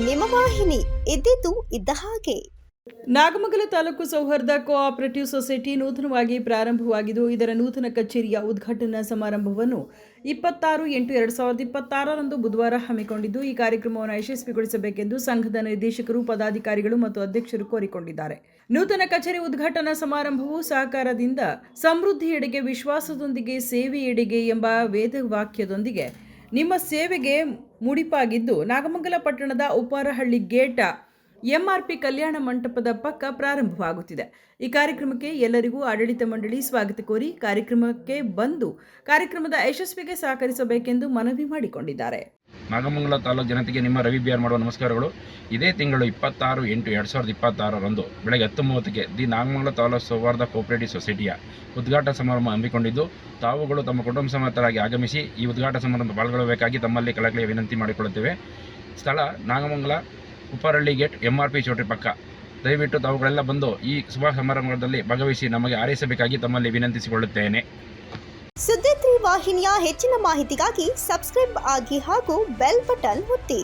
ನಿಮ್ಮ ವಾಹಿನಿ, ಇದ್ದಿದ್ದು ಇದ್ದ ಹಾಗೆ. ನಾಗಮಂಗಲ ತಾಲೂಕು ಸೌಹಾರ್ದ ಕೋಆಪರೇಟಿವ್ ಸೊಸೈಟಿ ನೂತನವಾಗಿ ಪ್ರಾರಂಭವಾಗಿದ್ದು, ಇದರ ನೂತನ ಕಚೇರಿಯ ಉದ್ಘಾಟನಾ ಸಮಾರಂಭವನ್ನು 26/8/2026 ಬುಧವಾರ ಹಮ್ಮಿಕೊಂಡಿದ್ದು, ಈ ಕಾರ್ಯಕ್ರಮವನ್ನು ಯಶಸ್ವಿಗೊಳಿಸಬೇಕೆಂದು ಸಂಘದ ನಿರ್ದೇಶಕರು, ಪದಾಧಿಕಾರಿಗಳು ಮತ್ತು ಅಧ್ಯಕ್ಷರು ಕೋರಿಕೊಂಡಿದ್ದಾರೆ. ನೂತನ ಕಚೇರಿ ಉದ್ಘಾಟನಾ ಸಮಾರಂಭವು ಸಹಕಾರದಿಂದ ಸಮೃದ್ಧಿಯೆಡೆಗೆ, ವಿಶ್ವಾಸದೊಂದಿಗೆ ಸೇವೆಯೆಡೆಗೆ ಎಂಬ ವೇದವಾಕ್ಯದೊಂದಿಗೆ ನಿಮ್ಮ ಸೇವೆಗೆ ಮುಡಿಪಾಗಿದ್ದು, ನಾಗಮಂಗಲ ಪಟ್ಟಣದ ಉಪ್ಪಾರಹಳ್ಳಿ ಗೇಟ್ ಎಂಆರ್ಪಿ ಕಲ್ಯಾಣ ಮಂಟಪದ ಪಕ್ಕ ಪ್ರಾರಂಭವಾಗುತ್ತಿದೆ. ಈ ಕಾರ್ಯಕ್ರಮಕ್ಕೆ ಎಲ್ಲರಿಗೂ ಆಡಳಿತ ಮಂಡಳಿ ಸ್ವಾಗತ ಕೋರಿ ಕಾರ್ಯಕ್ರಮಕ್ಕೆ ಬಂದು ಕಾರ್ಯಕ್ರಮದ ಯಶಸ್ವಿಗೆ ಸಹಕರಿಸಬೇಕೆಂದು ಮನವಿ ಮಾಡಿಕೊಂಡಿದ್ದಾರೆ. ನಾಗಮಂಗಲ ತಾಲೂಕು ಜನತೆಗೆ ನಿಮ್ಮ ರವಿ ಬಿಆರ್ ಮಾಡುವ ನಮಸ್ಕಾರಗಳು. ಇದೇ ತಿಂಗಳು 26/8/2026 ಬೆಳಗ್ಗೆ 10:30ಕ್ಕೆ ದಿ ನಾಗಮಂಗಲ ತಾಲೂಕು ಸೌಹಾರ್ದ ಕೋಆಪರೇಟಿವ್ ಸೊಸೈಟಿಯ ಉದ್ಘಾಟನಾ ಸಮಾರಂಭ ಹಮ್ಮಿಕೊಂಡಿದ್ದು, ತಾವುಗಳು ತಮ್ಮ ಕುಟುಂಬ ಸಮೇತರಾಗಿ ಆಗಮಿಸಿ ಈ ಉದ್ಘಾಟನಾ ಸಮಾರಂಭ ಪಾಲ್ಗೊಳ್ಳಬೇಕಾಗಿ ತಮ್ಮಲ್ಲಿ ಕಳಕಳಿಯ ವಿನಂತಿ ಮಾಡಿಕೊಳ್ಳುತ್ತೇವೆ. ಸ್ಥಳ ನಾಗಮಂಗಲ ಉಪ್ಪಾರಹಳ್ಳಿ ಗೇಟ್ ಎಂಆರ್ಪಿ ಚೌಟ್ರಿ ಪಕ್ಕ. ದಯವಿಟ್ಟು ತಾವುಗಳೆಲ್ಲ ಬಂದು ಈ ಶುಭ ಸಮಾರಂಭದಲ್ಲಿ ಭಾಗವಹಿಸಿ ನಮಗೆ ಹಾರೈಸಬೇಕಾಗಿ ತಮ್ಮಲ್ಲಿ ವಿನಂತಿಸಿಕೊಳ್ಳುತ್ತೇನೆ. ಸುದ್ದಿ 3 ವಾಹಿನಿಯ ಹೆಚ್ಚಿನ ಮಾಹಿತಿಗಾಗಿ ಸಬ್ಸ್ಕ್ರೈಬ್ ಆಗಿ ಹಾಗೂ ಬೆಲ್ ಬಟನ್ ಒತ್ತಿ.